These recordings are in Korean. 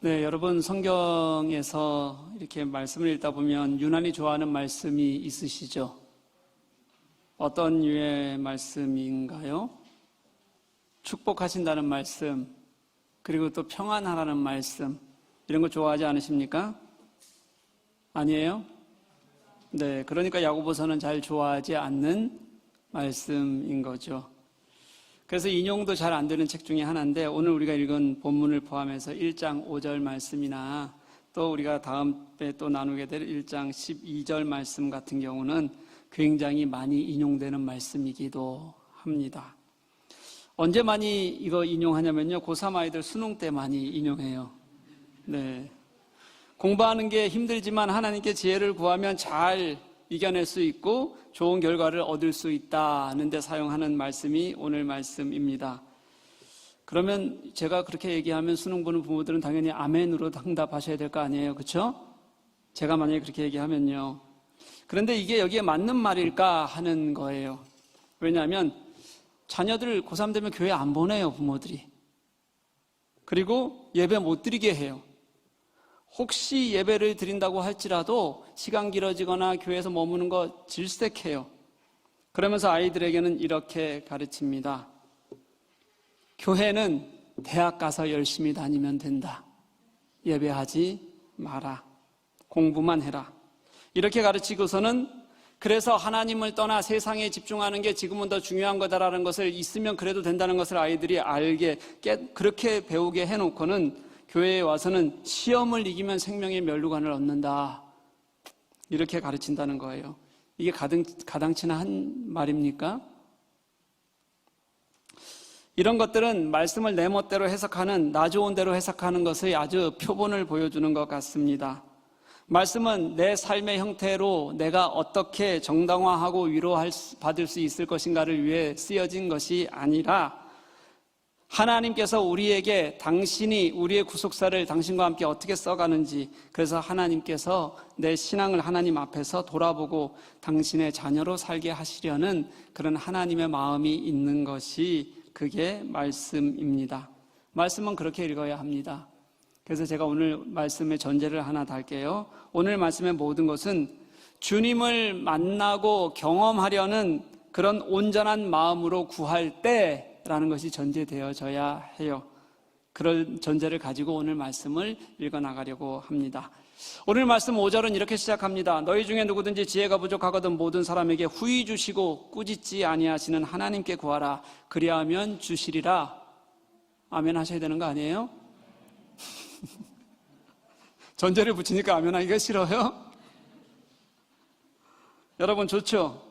네, 여러분 성경에서 이렇게 말씀을 읽다 보면 유난히 좋아하는 말씀이 있으시죠? 어떤 류의 말씀인가요? 축복하신다는 말씀, 그리고 또 평안하라는 말씀, 이런 거 좋아하지 않으십니까? 아니에요? 네, 그러니까 야고보서는 잘 좋아하지 않는 말씀인 거죠. 그래서 인용도 잘 안 되는 책 중에 하나인데, 오늘 우리가 읽은 본문을 포함해서 1장 5절 말씀이나 또 우리가 다음에 또 나누게 될 1장 12절 말씀 같은 경우는 굉장히 많이 인용되는 말씀이기도 합니다. 언제 많이 이거 인용하냐면요, 고3 아이들 수능 때 많이 인용해요. 네, 공부하는 게 힘들지만 하나님께 지혜를 구하면 잘 이겨낼 수 있고 좋은 결과를 얻을 수 있다는 데 사용하는 말씀이 오늘 말씀입니다. 그러면 제가 그렇게 얘기하면 수능 보는 부모들은 당연히 아멘으로 응답하셔야 될 거 아니에요, 그렇죠? 제가 만약에 그렇게 얘기하면요. 그런데 이게 여기에 맞는 말일까 하는 거예요. 왜냐하면 자녀들 고3 되면 교회 안 보내요, 부모들이. 그리고 예배 못 드리게 해요. 혹시 예배를 드린다고 할지라도 시간 길어지거나 교회에서 머무는 거 질색해요. 그러면서 아이들에게는 이렇게 가르칩니다. 교회는 대학 가서 열심히 다니면 된다. 예배하지 마라. 공부만 해라. 이렇게 가르치고서는 그래서 하나님을 떠나 세상에 집중하는 게 지금은 더 중요한 거다라는 것을 있으면 그래도 된다는 것을 아이들이 알게 그렇게 배우게 해놓고는 교회에 와서는 시험을 이기면 생명의 면류관을 얻는다. 이렇게 가르친다는 거예요. 이게 가당치나 한 말입니까? 이런 것들은 말씀을 내 멋대로 해석하는, 나 좋은 대로 해석하는 것의 아주 표본을 보여주는 것 같습니다. 말씀은 내 삶의 형태로 내가 어떻게 정당화하고 위로받을 수 있을 것인가를 위해 쓰여진 것이 아니라 하나님께서 우리에게 당신이 우리의 구속사를 당신과 함께 어떻게 써가는지, 그래서 하나님께서 내 신앙을 하나님 앞에서 돌아보고 당신의 자녀로 살게 하시려는 그런 하나님의 마음이 있는 것이 그게 말씀입니다. 말씀은 그렇게 읽어야 합니다. 그래서 제가 오늘 말씀의 전제를 하나 달게요. 오늘 말씀의 모든 것은 주님을 만나고 경험하려는 그런 온전한 마음으로 구할 때 라는 것이 전제되어져야 해요. 그런 전제를 가지고 오늘 말씀을 읽어나가려고 합니다. 오늘 말씀 5절은 이렇게 시작합니다. 너희 중에 누구든지 지혜가 부족하거든 모든 사람에게 후히 주시고 꾸짖지 아니하시는 하나님께 구하라. 그리하면 주시리라. 아멘 하셔야 되는 거 아니에요? 전제를 붙이니까 아멘 하기가 싫어요? 여러분 좋죠?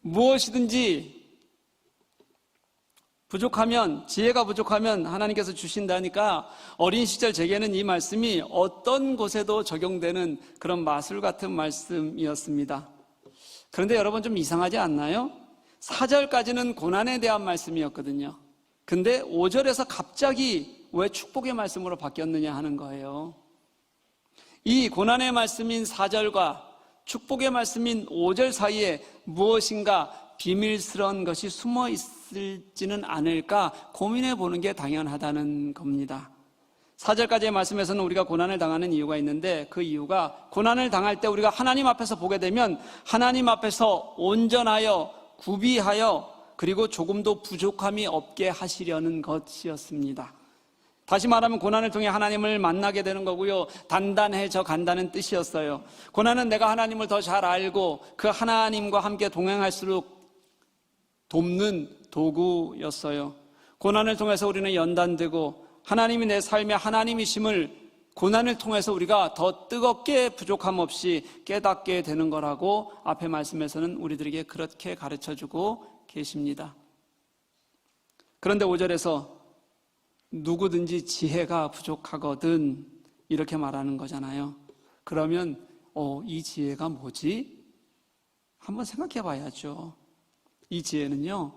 무엇이든지 부족하면, 지혜가 부족하면 하나님께서 주신다니까 어린 시절 제게는 이 말씀이 어떤 곳에도 적용되는 그런 마술 같은 말씀이었습니다. 그런데 여러분 좀 이상하지 않나요? 4절까지는 고난에 대한 말씀이었거든요. 근데 5절에서 갑자기 왜 축복의 말씀으로 바뀌었느냐 하는 거예요. 이 고난의 말씀인 4절과 축복의 말씀인 5절 사이에 무엇인가 비밀스러운 것이 숨어 있을지는 않을까 고민해 보는 게 당연하다는 겁니다. 4절까지의 말씀에서는 우리가 고난을 당하는 이유가 있는데, 그 이유가 고난을 당할 때 우리가 하나님 앞에서 보게 되면 하나님 앞에서 온전하여 구비하여 그리고 조금도 부족함이 없게 하시려는 것이었습니다. 다시 말하면 고난을 통해 하나님을 만나게 되는 거고요, 단단해져 간다는 뜻이었어요. 고난은 내가 하나님을 더 잘 알고 그 하나님과 함께 동행할수록 돕는 도구였어요. 고난을 통해서 우리는 연단되고 하나님이 내 삶의 하나님이심을 고난을 통해서 우리가 더 뜨겁게 부족함 없이 깨닫게 되는 거라고 앞에 말씀에서는 우리들에게 그렇게 가르쳐주고 계십니다. 그런데 5절에서 누구든지 지혜가 부족하거든 이렇게 말하는 거잖아요. 그러면 이 지혜가 뭐지? 한번 생각해 봐야죠. 이 지혜는요,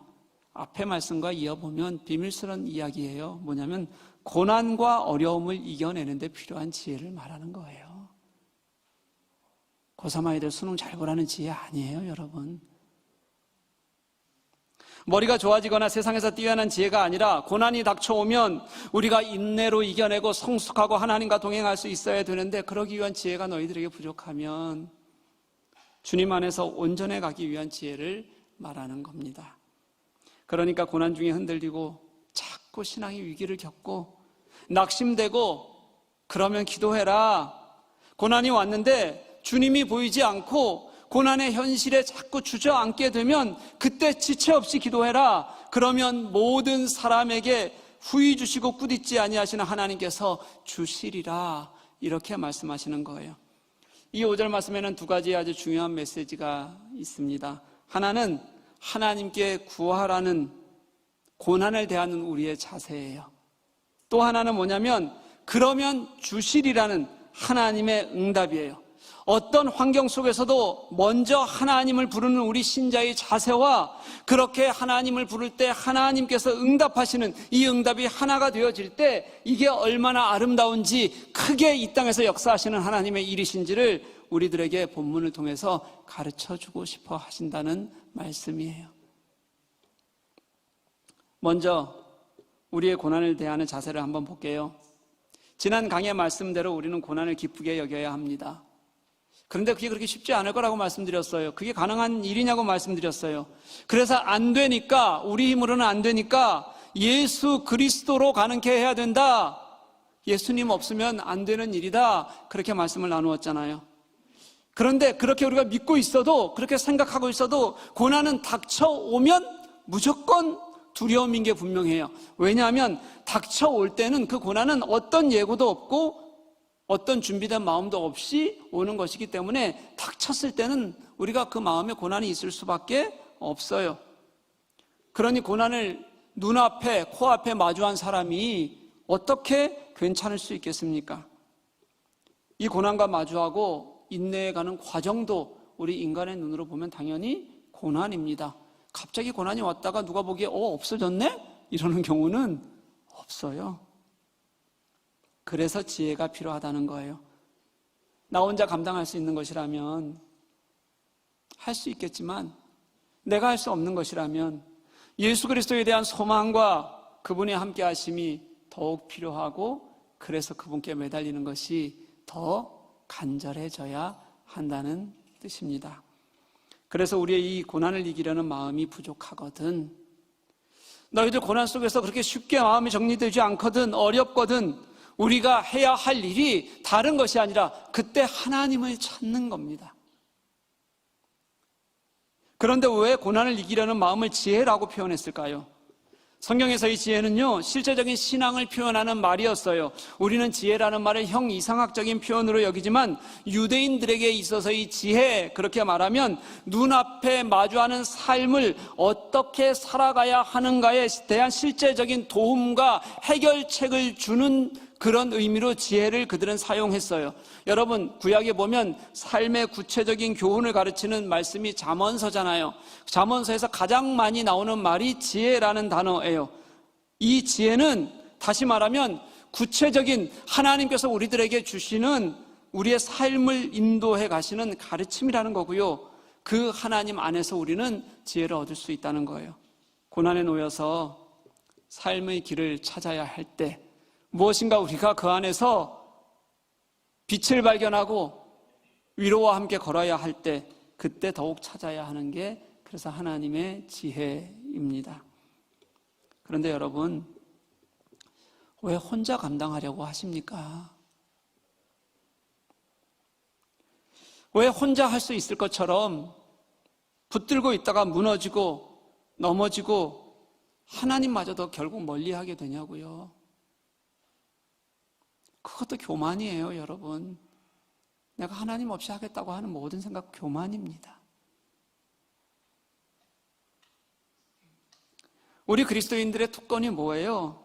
앞에 말씀과 이어보면 비밀스러운 이야기예요. 뭐냐면 고난과 어려움을 이겨내는 데 필요한 지혜를 말하는 거예요. 고3 아이들 수능 잘 보라는 지혜 아니에요, 여러분. 머리가 좋아지거나 세상에서 뛰어난 지혜가 아니라 고난이 닥쳐오면 우리가 인내로 이겨내고 성숙하고 하나님과 동행할 수 있어야 되는데 그러기 위한 지혜가 너희들에게 부족하면 주님 안에서 온전해 가기 위한 지혜를 말하는 겁니다. 그러니까 고난 중에 흔들리고 자꾸 신앙의 위기를 겪고 낙심되고 그러면 기도해라. 고난이 왔는데 주님이 보이지 않고 고난의 현실에 자꾸 주저앉게 되면 그때 지체 없이 기도해라. 그러면 모든 사람에게 후히 주시고 꾸짖지 아니하시는 하나님께서 주시리라. 이렇게 말씀하시는 거예요. 이 5절 말씀에는 두 가지 아주 중요한 메시지가 있습니다. 하나는 하나님께 구하라는 고난을 대하는 우리의 자세예요. 또 하나는 뭐냐면 그러면 주시리라는 하나님의 응답이에요. 어떤 환경 속에서도 먼저 하나님을 부르는 우리 신자의 자세와 그렇게 하나님을 부를 때 하나님께서 응답하시는 이 응답이 하나가 되어질 때 이게 얼마나 아름다운지 크게 이 땅에서 역사하시는 하나님의 일이신지를 우리들에게 본문을 통해서 가르쳐주고 싶어 하신다는 말씀이에요. 먼저 우리의 고난을 대하는 자세를 한번 볼게요. 지난 강의 말씀대로 우리는 고난을 기쁘게 여겨야 합니다. 그런데 그게 그렇게 쉽지 않을 거라고 말씀드렸어요. 그게 가능한 일이냐고 말씀드렸어요. 그래서 안 되니까, 우리 힘으로는 안 되니까 예수 그리스도로 가능케 해야 된다. 예수님 없으면 안 되는 일이다. 그렇게 말씀을 나누었잖아요. 그런데 그렇게 우리가 믿고 있어도, 그렇게 생각하고 있어도 고난은 닥쳐오면 무조건 두려움인 게 분명해요. 왜냐하면 닥쳐올 때는 그 고난은 어떤 예고도 없고 어떤 준비된 마음도 없이 오는 것이기 때문에 닥쳤을 때는 우리가 그 마음에 고난이 있을 수밖에 없어요. 그러니 고난을 눈앞에, 코앞에 마주한 사람이 어떻게 괜찮을 수 있겠습니까? 이 고난과 마주하고 인내해가는 과정도 우리 인간의 눈으로 보면 당연히 고난입니다. 갑자기 고난이 왔다가 누가 보기에 없어졌네? 이러는 경우는 없어요. 그래서 지혜가 필요하다는 거예요. 나 혼자 감당할 수 있는 것이라면 할 수 있겠지만 내가 할 수 없는 것이라면 예수 그리스도에 대한 소망과 그분의 함께 하심이 더욱 필요하고 그래서 그분께 매달리는 것이 더 간절해져야 한다는 뜻입니다. 그래서 우리의 이 고난을 이기려는 마음이 부족하거든, 너희들 고난 속에서 그렇게 쉽게 마음이 정리되지 않거든, 어렵거든, 우리가 해야 할 일이 다른 것이 아니라 그때 하나님을 찾는 겁니다. 그런데 왜 고난을 이기려는 마음을 지혜라고 표현했을까요? 성경에서 이 지혜는요, 실제적인 신앙을 표현하는 말이었어요. 우리는 지혜라는 말을 형이상학적인 표현으로 여기지만 유대인들에게 있어서 이 지혜, 그렇게 말하면 눈앞에 마주하는 삶을 어떻게 살아가야 하는가에 대한 실제적인 도움과 해결책을 주는 그런 의미로 지혜를 그들은 사용했어요. 여러분, 구약에 보면 삶의 구체적인 교훈을 가르치는 말씀이 잠언서잖아요. 잠언서에서 가장 많이 나오는 말이 지혜라는 단어예요. 이 지혜는 다시 말하면 구체적인 하나님께서 우리들에게 주시는 우리의 삶을 인도해 가시는 가르침이라는 거고요. 그 하나님 안에서 우리는 지혜를 얻을 수 있다는 거예요. 고난에 놓여서 삶의 길을 찾아야 할 때 무엇인가 우리가 그 안에서 빛을 발견하고 위로와 함께 걸어야 할 때 그때 더욱 찾아야 하는 게 그래서 하나님의 지혜입니다. 그런데 여러분, 왜 혼자 감당하려고 하십니까? 왜 혼자 할 수 있을 것처럼 붙들고 있다가 무너지고 넘어지고 하나님마저도 결국 멀리하게 되냐고요. 그것도 교만이에요, 여러분. 내가 하나님 없이 하겠다고 하는 모든 생각 교만입니다. 우리 그리스도인들의 특권이 뭐예요?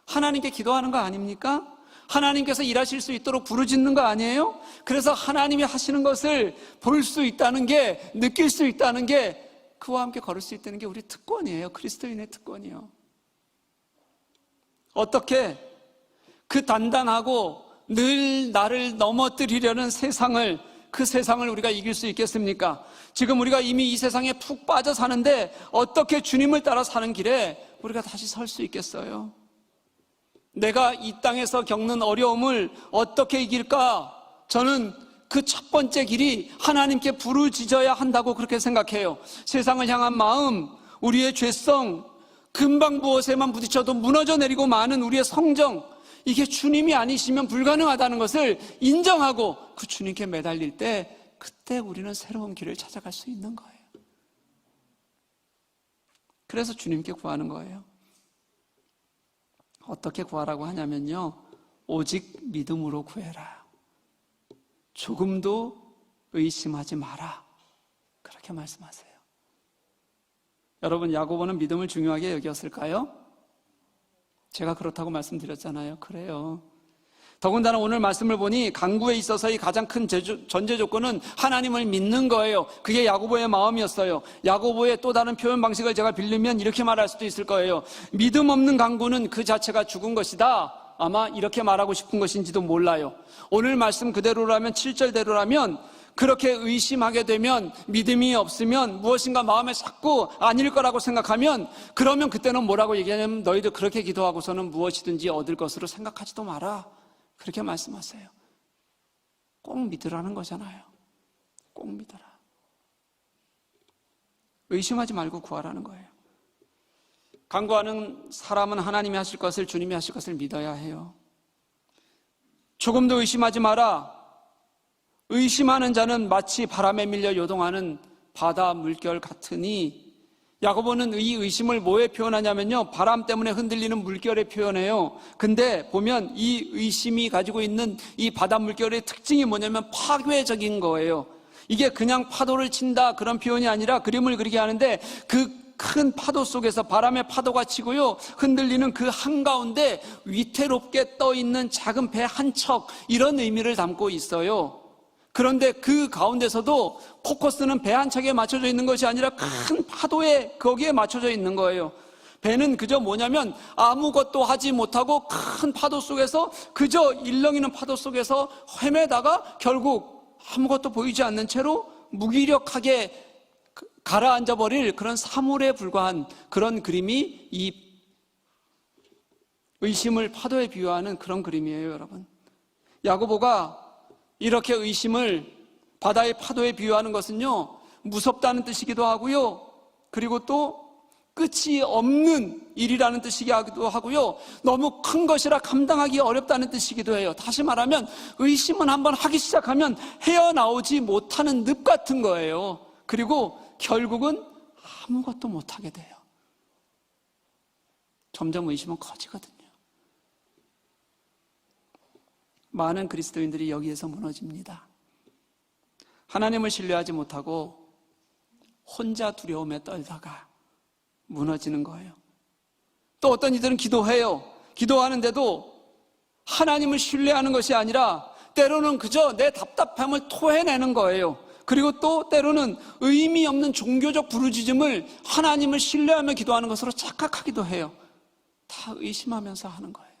하나님께 기도하는 거 아닙니까? 하나님께서 일하실 수 있도록 부르짖는 거 아니에요? 그래서 하나님이 하시는 것을 볼 수 있다는 게, 느낄 수 있다는 게, 그와 함께 걸을 수 있다는 게 우리 특권이에요. 그리스도인의 특권이요. 어떻게 그 단단하고 늘 나를 넘어뜨리려는 세상을 그 세상을 우리가 이길 수 있겠습니까? 지금 우리가 이미 이 세상에 푹 빠져 사는데 어떻게 주님을 따라 사는 길에 우리가 다시 설 수 있겠어요? 내가 이 땅에서 겪는 어려움을 어떻게 이길까? 저는 그 첫 번째 길이 하나님께 부르짖어야 한다고 그렇게 생각해요. 세상을 향한 마음, 우리의 죄성, 금방 무엇에만 부딪혀도 무너져 내리고 마는 우리의 성정, 이게 주님이 아니시면 불가능하다는 것을 인정하고 그 주님께 매달릴 때 그때 우리는 새로운 길을 찾아갈 수 있는 거예요. 그래서 주님께 구하는 거예요. 어떻게 구하라고 하냐면요, 오직 믿음으로 구해라. 조금도 의심하지 마라. 그렇게 말씀하세요. 여러분, 야고보는 믿음을 중요하게 여겼을까요? 제가 그렇다고 말씀드렸잖아요. 그래요. 더군다나 오늘 말씀을 보니 강구에 있어서의 가장 큰 전제 조건은 하나님을 믿는 거예요. 그게 야고보의 마음이었어요. 야고보의 또 다른 표현 방식을 제가 빌리면 이렇게 말할 수도 있을 거예요. 믿음 없는 강구는 그 자체가 죽은 것이다. 아마 이렇게 말하고 싶은 것인지도 몰라요. 오늘 말씀 그대로라면, 7절대로라면 그렇게 의심하게 되면, 믿음이 없으면, 무엇인가 마음에 자꾸 아닐 거라고 생각하면, 그러면 그때는 뭐라고 얘기하냐면 너희들 그렇게 기도하고서는 무엇이든지 얻을 것으로 생각하지도 마라. 그렇게 말씀하세요. 꼭 믿으라는 거잖아요. 꼭 믿어라. 의심하지 말고 구하라는 거예요. 간구하는 사람은 하나님이 하실 것을, 주님이 하실 것을 믿어야 해요. 조금도 의심하지 마라. 의심하는 자는 마치 바람에 밀려 요동하는 바다 물결 같으니, 야고보는 이 의심을 뭐에 표현하냐면요, 바람 때문에 흔들리는 물결에 표현해요. 근데 보면 이 의심이 가지고 있는 이 바다 물결의 특징이 뭐냐면 파괴적인 거예요. 이게 그냥 파도를 친다 그런 표현이 아니라, 그림을 그리게 하는데 그 큰 파도 속에서 바람의 파도가 치고요, 흔들리는 그 한가운데 위태롭게 떠있는 작은 배 한 척, 이런 의미를 담고 있어요. 그런데 그 가운데서도 포커스는 배 한 척에 맞춰져 있는 것이 아니라 큰 파도에, 거기에 맞춰져 있는 거예요. 배는 그저 뭐냐면 아무것도 하지 못하고 큰 파도 속에서, 그저 일렁이는 파도 속에서 헤매다가 결국 아무것도 보이지 않는 채로 무기력하게 가라앉아 버릴 그런 사물에 불과한 그런 그림이 이 의심을 파도에 비유하는 그런 그림이에요, 여러분. 야고보가 이렇게 의심을 바다의 파도에 비유하는 것은요, 무섭다는 뜻이기도 하고요, 그리고 또 끝이 없는 일이라는 뜻이기도 하고요, 너무 큰 것이라 감당하기 어렵다는 뜻이기도 해요. 다시 말하면 의심은 한번 하기 시작하면 헤어나오지 못하는 늪 같은 거예요. 그리고 결국은 아무것도 못하게 돼요. 점점 의심은 커지거든요. 많은 그리스도인들이 여기에서 무너집니다. 하나님을 신뢰하지 못하고 혼자 두려움에 떨다가 무너지는 거예요. 또 어떤 이들은 기도해요. 기도하는데도 하나님을 신뢰하는 것이 아니라 때로는 그저 내 답답함을 토해내는 거예요. 그리고 또 때로는 의미 없는 종교적 부르짖음을 하나님을 신뢰하며 기도하는 것으로 착각하기도 해요. 다 의심하면서 하는 거예요.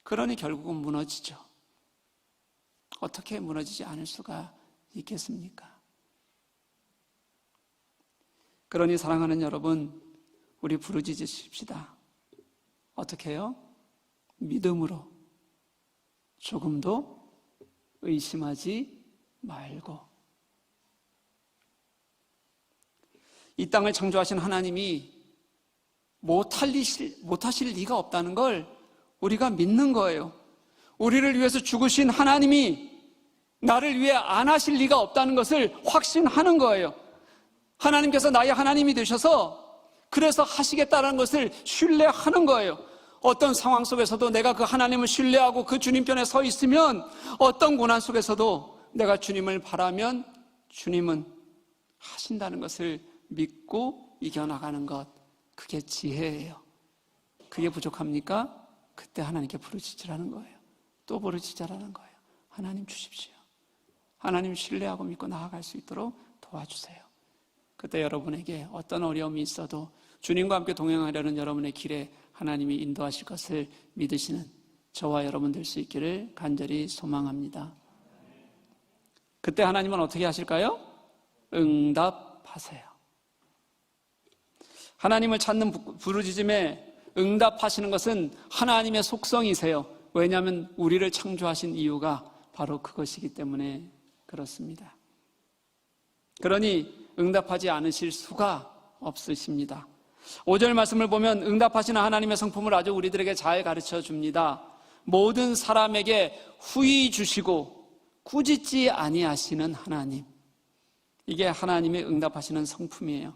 그러니 결국은 무너지죠. 어떻게 무너지지 않을 수가 있겠습니까? 그러니 사랑하는 여러분, 우리 부르짖으십시다. 어떻게 해요? 믿음으로, 조금도 의심하지 말고. 이 땅을 창조하신 하나님이 못하실 리가 없다는 걸 우리가 믿는 거예요. 우리를 위해서 죽으신 하나님이 나를 위해 안 하실 리가 없다는 것을 확신하는 거예요. 하나님께서 나의 하나님이 되셔서 그래서 하시겠다는 것을 신뢰하는 거예요. 어떤 상황 속에서도 내가 그 하나님을 신뢰하고 그 주님 편에 서 있으면, 어떤 고난 속에서도 내가 주님을 바라면 주님은 하신다는 것을 믿고 이겨나가는 것, 그게 지혜예요. 그게 부족합니까? 그때 하나님께 부르짖으라는 거예요. 또 부르짖으라는 거예요. 하나님 주십시오. 하나님 신뢰하고 믿고 나아갈 수 있도록 도와주세요. 그때 여러분에게 어떤 어려움이 있어도 주님과 함께 동행하려는 여러분의 길에 하나님이 인도하실 것을 믿으시는 저와 여러분 될 수 있기를 간절히 소망합니다. 그때 하나님은 어떻게 하실까요? 응답하세요. 하나님을 찾는 부르짖음에 응답하시는 것은 하나님의 속성이세요. 왜냐하면 우리를 창조하신 이유가 바로 그것이기 때문에 그렇습니다. 그러니 응답하지 않으실 수가 없으십니다. 5절 말씀을 보면 응답하시는 하나님의 성품을 아주 우리들에게 잘 가르쳐 줍니다. 모든 사람에게 후히 주시고 꾸짖지 아니하시는 하나님. 이게 하나님의 응답하시는 성품이에요.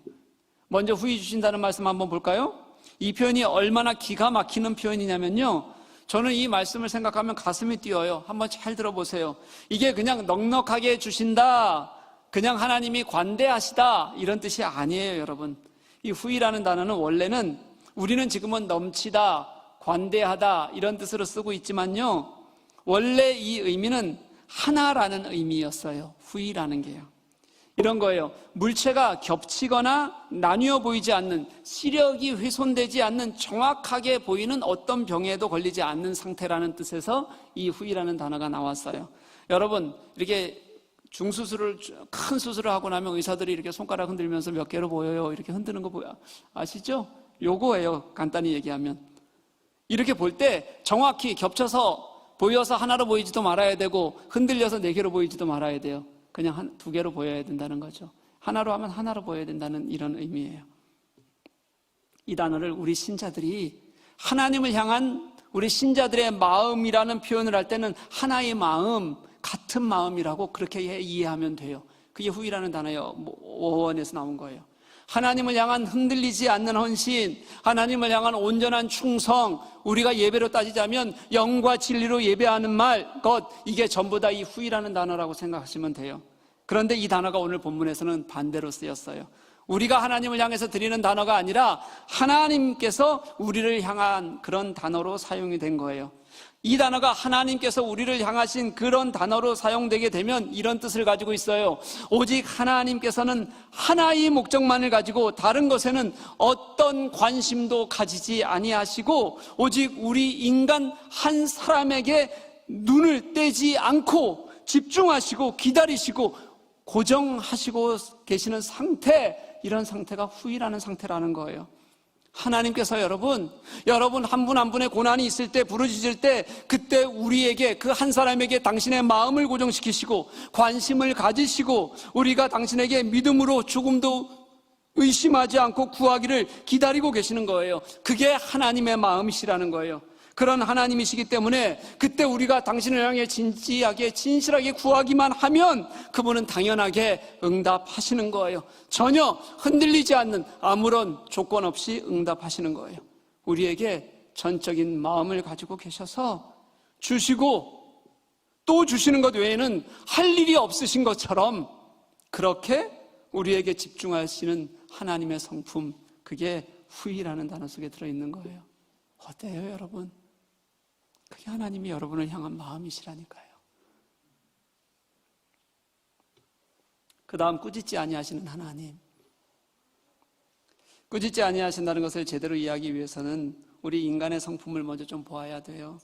먼저 후히 주신다는 말씀 한번 볼까요? 이 표현이 얼마나 기가 막히는 표현이냐면요, 저는 이 말씀을 생각하면 가슴이 뛰어요. 한번 잘 들어보세요. 이게 그냥 넉넉하게 주신다, 그냥 하나님이 관대하시다, 이런 뜻이 아니에요, 여러분. 이 후히라는 단어는 원래는 우리는 지금은 넘치다, 관대하다 이런 뜻으로 쓰고 있지만요, 원래 이 의미는 하나라는 의미였어요. 후히라는 게요. 이런 거예요. 물체가 겹치거나 나뉘어 보이지 않는, 시력이 훼손되지 않는, 정확하게 보이는 어떤 병에도 걸리지 않는 상태라는 뜻에서 이 후히라는 단어가 나왔어요. 여러분, 이렇게 중수술을, 큰 수술을 하고 나면 의사들이 이렇게 손가락 흔들면서 몇 개로 보여요, 이렇게 흔드는 거 아시죠? 요거예요, 간단히 얘기하면. 이렇게 볼 때 정확히 겹쳐서 보여서 하나로 보이지도 말아야 되고, 흔들려서 4개로 보이지도 말아야 돼요. 그냥 2개로 보여야 된다는 거죠. 하나로 하면 하나로 보여야 된다는 이런 의미예요. 이 단어를 우리 신자들이 하나님을 향한 우리 신자들의 마음이라는 표현을 할 때는 하나의 마음, 같은 마음이라고 그렇게 이해하면 돼요. 그게 후히라는 단어예요. 원어에서 나온 거예요. 하나님을 향한 흔들리지 않는 헌신, 하나님을 향한 온전한 충성, 우리가 예배로 따지자면 영과 진리로 예배하는 것, 이게 전부 다 이 후히라는 단어라고 생각하시면 돼요. 그런데 이 단어가 오늘 본문에서는 반대로 쓰였어요. 우리가 하나님을 향해서 드리는 단어가 아니라 하나님께서 우리를 향한 그런 단어로 사용이 된 거예요. 이 단어가 하나님께서 우리를 향하신 그런 단어로 사용되게 되면 이런 뜻을 가지고 있어요. 오직 하나님께서는 하나의 목적만을 가지고 다른 것에는 어떤 관심도 가지지 아니하시고, 오직 우리 인간 한 사람에게 눈을 떼지 않고 집중하시고 기다리시고 고정하시고 계시는 상태, 이런 상태가 후히라는 상태라는 거예요. 하나님께서 여러분 한 분 한 분의 고난이 있을 때, 부르짖을 때, 그때 우리에게, 그 한 사람에게 당신의 마음을 고정시키시고 관심을 가지시고 우리가 당신에게 믿음으로 조금도 의심하지 않고 구하기를 기다리고 계시는 거예요. 그게 하나님의 마음이시라는 거예요. 그런 하나님이시기 때문에 그때 우리가 당신을 향해 진지하게 진실하게 구하기만 하면 그분은 당연하게 응답하시는 거예요. 전혀 흔들리지 않는, 아무런 조건 없이 응답하시는 거예요. 우리에게 전적인 마음을 가지고 계셔서 주시고 또 주시는 것 외에는 할 일이 없으신 것처럼 그렇게 우리에게 집중하시는 하나님의 성품, 그게 후히라는 단어 속에 들어있는 거예요. 어때요, 여러분? 그게 하나님이 여러분을 향한 마음이시라니까요. 그 다음 꾸짖지 아니하시는 하나님. 꾸짖지 아니하신다는 것을 제대로 이해하기 위해서는 우리 인간의 성품을 먼저 좀 보아야 돼요.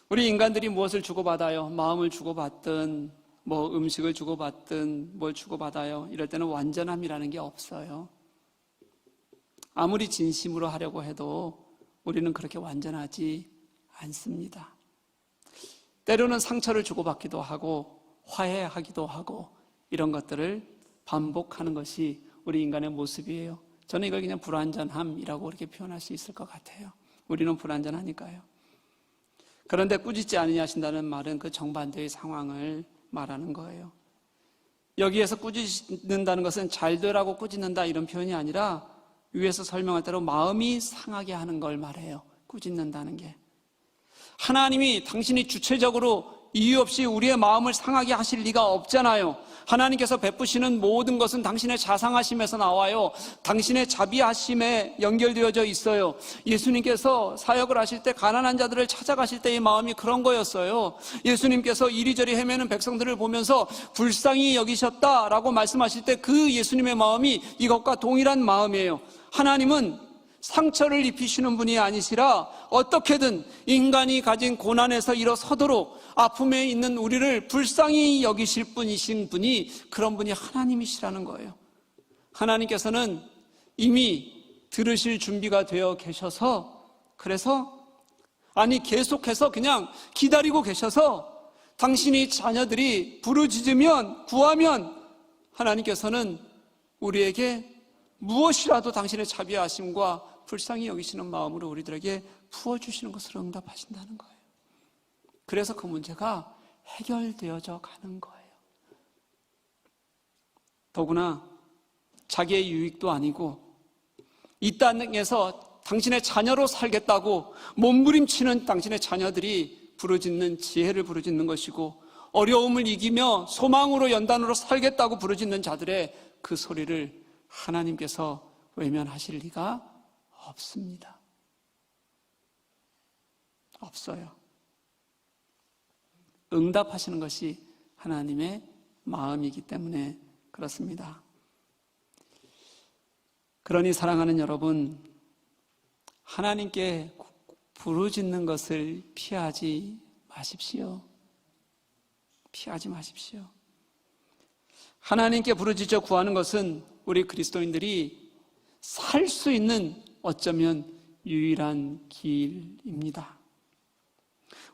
우리 인간들이 무엇을 주고받아요? 마음을 주고받든 음식을 주고받든 뭘 주고받아요? 이럴 때는 완전함이라는 게 없어요. 아무리 진심으로 하려고 해도 우리는 그렇게 완전하지 않습니다. 때로는 상처를 주고받기도 하고 화해하기도 하고 이런 것들을 반복하는 것이 우리 인간의 모습이에요. 저는 이걸 그냥 불완전함이라고 그렇게 표현할 수 있을 것 같아요. 우리는 불완전하니까요. 그런데 꾸짖지 아니하신다는 말은 그 정반대의 상황을 말하는 거예요. 여기에서 꾸짖는다는 것은 잘 되라고 꾸짖는다 이런 표현이 아니라 위에서 설명할 대로 마음이 상하게 하는 걸 말해요. 꾸짖는다는 게. 하나님이, 당신이 주체적으로 이유 없이 우리의 마음을 상하게 하실 리가 없잖아요. 하나님께서 베푸시는 모든 것은 당신의 자상하심에서 나와요. 당신의 자비하심에 연결되어져 있어요. 예수님께서 사역을 하실 때 가난한 자들을 찾아가실 때의 마음이 그런 거였어요. 예수님께서 이리저리 헤매는 백성들을 보면서 불쌍히 여기셨다라고 말씀하실 때 그 예수님의 마음이 이것과 동일한 마음이에요. 하나님은 상처를 입히시는 분이 아니시라 어떻게든 인간이 가진 고난에서 일어서도록 아픔에 있는 우리를 불쌍히 여기실 분이신 분이 그런 분이 하나님이시라는 거예요. 하나님께서는 이미 들으실 준비가 되어 계셔서 계속해서 그냥 기다리고 계셔서 당신이 자녀들이 부르짖으면 구하면 하나님께서는 우리에게 무엇이라도 당신의 자비하심과 불쌍히 여기시는 마음으로 우리들에게 부어주시는 것으로 응답하신다는 거예요. 그래서 그 문제가 해결되어져 가는 거예요. 더구나 자기의 유익도 아니고 이 땅에서 당신의 자녀로 살겠다고 몸부림치는 당신의 자녀들이 부르짖는 지혜를 부르짖는 것이고 어려움을 이기며 소망으로 연단으로 살겠다고 부르짖는 자들의 그 소리를 하나님께서 외면하실 리가 없습니다. 없어요. 응답하시는 것이 하나님의 마음이기 때문에 그렇습니다. 그러니 사랑하는 여러분, 하나님께 부르짖는 것을 피하지 마십시오. 피하지 마십시오. 하나님께 부르짖어 구하는 것은 우리 그리스도인들이 살 수 있는 어쩌면 유일한 길입니다.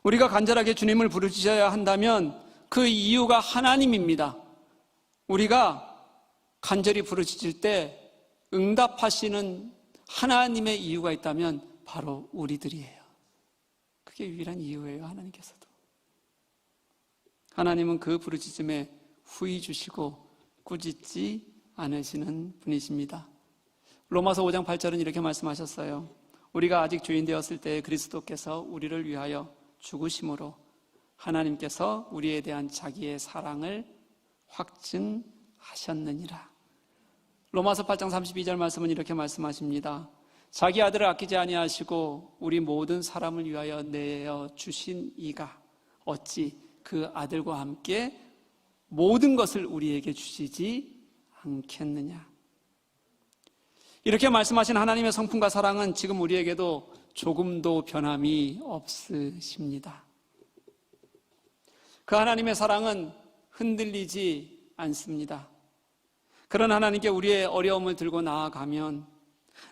우리가 간절하게 주님을 부르짖어야 한다면 그 이유가 하나님입니다. 우리가 간절히 부르짖을 때 응답하시는 하나님의 이유가 있다면 바로 우리들이에요. 그게 유일한 이유예요. 하나님께서도. 하나님은 그 부르짖음에 후히 주시고 꾸짖지 않으시는 분이십니다. 로마서 5장 8절은 이렇게 말씀하셨어요. 우리가 아직 죄인 되었을 때 그리스도께서 우리를 위하여 죽으심으로 하나님께서 우리에 대한 자기의 사랑을 확증하셨느니라. 로마서 8장 32절 말씀은 이렇게 말씀하십니다. 자기 아들을 아끼지 아니하시고 우리 모든 사람을 위하여 내어 주신 이가 어찌 그 아들과 함께 모든 것을 우리에게 주시지 않겠느냐. 이렇게 말씀하신 하나님의 성품과 사랑은 지금 우리에게도 조금도 변함이 없으십니다. 그 하나님의 사랑은 흔들리지 않습니다. 그런 하나님께 우리의 어려움을 들고 나아가면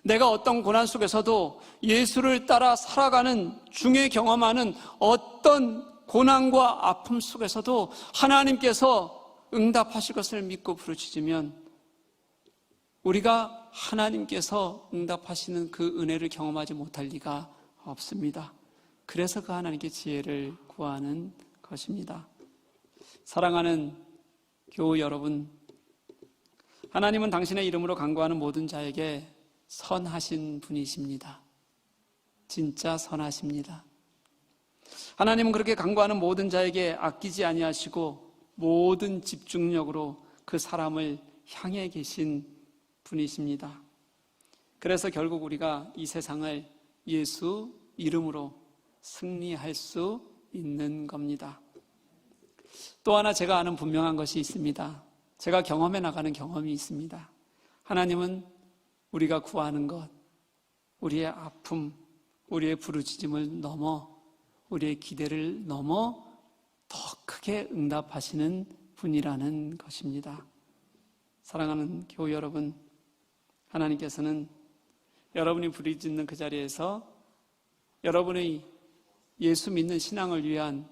내가 어떤 고난 속에서도 예수를 따라 살아가는 중에 경험하는 어떤 고난과 아픔 속에서도 하나님께서 응답하실 것을 믿고 부르짖으면 우리가 하나님께서 응답하시는 그 은혜를 경험하지 못할 리가 없습니다. 그래서 그 하나님께 지혜를 구하는 것입니다. 사랑하는 교우 여러분, 하나님은 당신의 이름으로 간구하는 모든 자에게 선하신 분이십니다. 진짜 선하십니다. 하나님은 그렇게 간구하는 모든 자에게 아끼지 아니하시고 모든 집중력으로 그 사람을 향해 계신 분이십니다. 그래서 결국 우리가 이 세상을 예수 이름으로 승리할 수 있는 겁니다. 또 하나 제가 아는 분명한 것이 있습니다. 제가 경험해 나가는 경험이 있습니다. 하나님은 우리가 구하는 것, 우리의 아픔, 우리의 부르짖음을 넘어 우리의 기대를 넘어 더 크게 응답하시는 분이라는 것입니다. 사랑하는 교우 여러분, 하나님께서는 여러분이 부르짖는 그 자리에서 여러분의 예수 믿는 신앙을 위한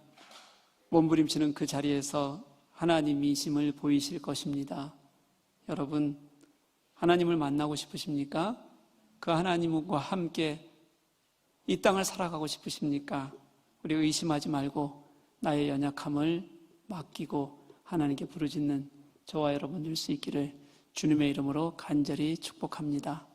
몸부림치는 그 자리에서 하나님이심을 보이실 것입니다. 여러분, 하나님을 만나고 싶으십니까? 그 하나님과 함께 이 땅을 살아가고 싶으십니까? 우리 의심하지 말고 나의 연약함을 맡기고 하나님께 부르짖는 저와 여러분 될 수 있기를 주님의 이름으로 간절히 축복합니다.